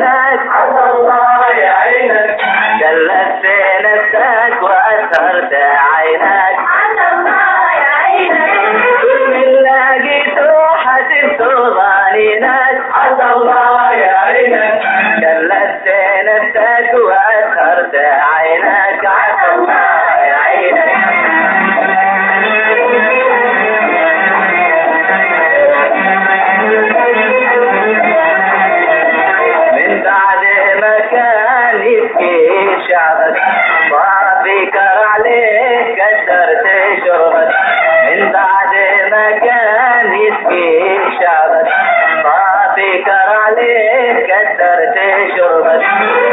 عينك عسى الله يعينك جلدت نفسك وأثرت عينك عسى الله يعينك كل من لقيته حسبته ظالمك عسى الله يعينك جلدت نفسك وأثرت عينك عسى الله يعينك من بعد ما كان يبكي شعبك صار بكر عليك كسرت شربك من بعد ما كان يبكي شعبك صار بكر عليك كسرت شربك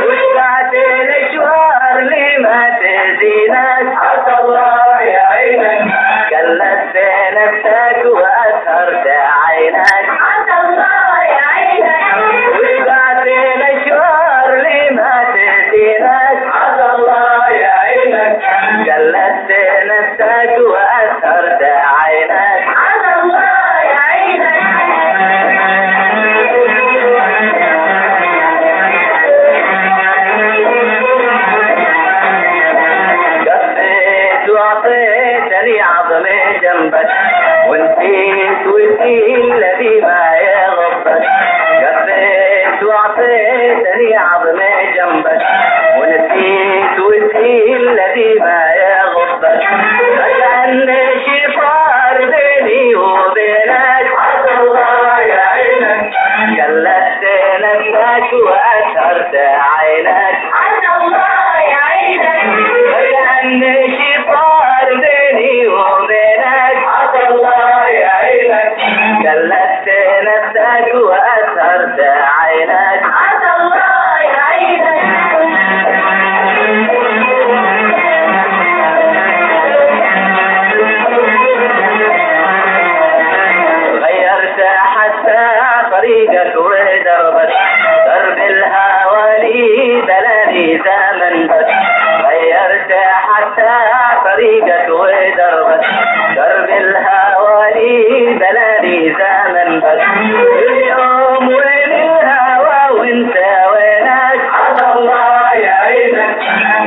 وشفعت الاشوار لما تزينك عسى الله يعينك جلدت نفسك واثرت عينك عسى الله يعينك وشفعت الاشوار لما تزينك عسى الله يعينك جلدت نفسك واثرت عينك عسى الله يعينك قفيت واعطيتني عظمي جنبك ونسيت وسيل الذي ما يغبك قفيت واعطيتني عظمي جنبك ونسيت وسيل الذي ما يغبك فكأن شي صار بيني وبينك عسى الله يعينك جلدت نفسك واثرت عينك عسى الله يعينك فكأن شي صار بيني وبينك عسى الله يعينك جلدت نفسك واثرت عينك عسى الله يعينك غيرت حتى طريقك ودربك درب الهوى لي بلاني زمن بك غيرت حتى طريقك ودربك درب الهوى لي بلاني زمن بك اليوم وين الهوى وانت وينك عسى الله يعينك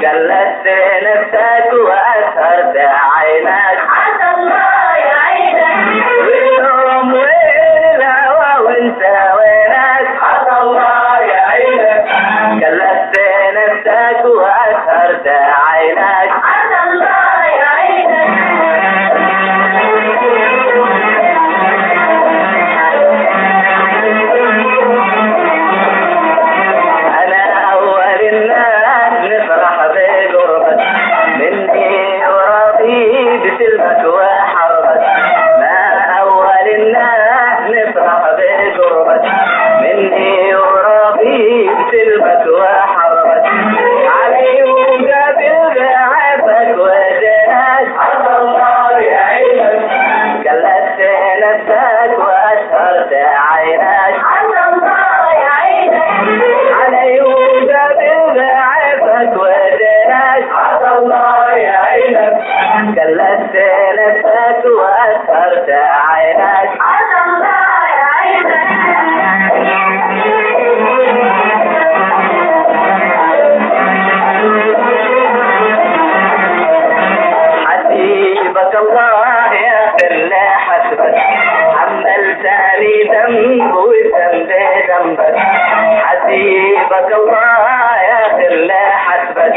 جلدت نفسك واثرت عينك عسى الله يعينك واليوم وين الهوى وانت وينك عسى الله يعينك جلدت نفسك واثرت عينك عسى الله يعينك انا اول الناس نفرح بقربك مني وراضي بسلمك وحربك ما اول الناس نفرح بقربك مني وراضي بسلمك وحربك علي وقابل ضعفك وزنك عسى الله يعينك جلدت نفسك واثرت عينك عسى الله يعينك علي وقابل ضعفك وزنك عسى الله يعينك جلدت نفسك واثرت عينك عسى الله يعينك حسيبك الله يا اللي حسبك عملتني ذنب وذنب ذنبك حسيبك الله يا اللي حسبك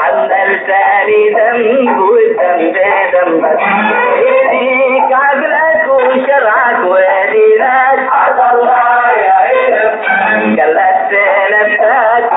عملتني ذنب وذنب ذنبك يديك عقلك وشرعك ودينك عسى الله يعينك جلدت نفسك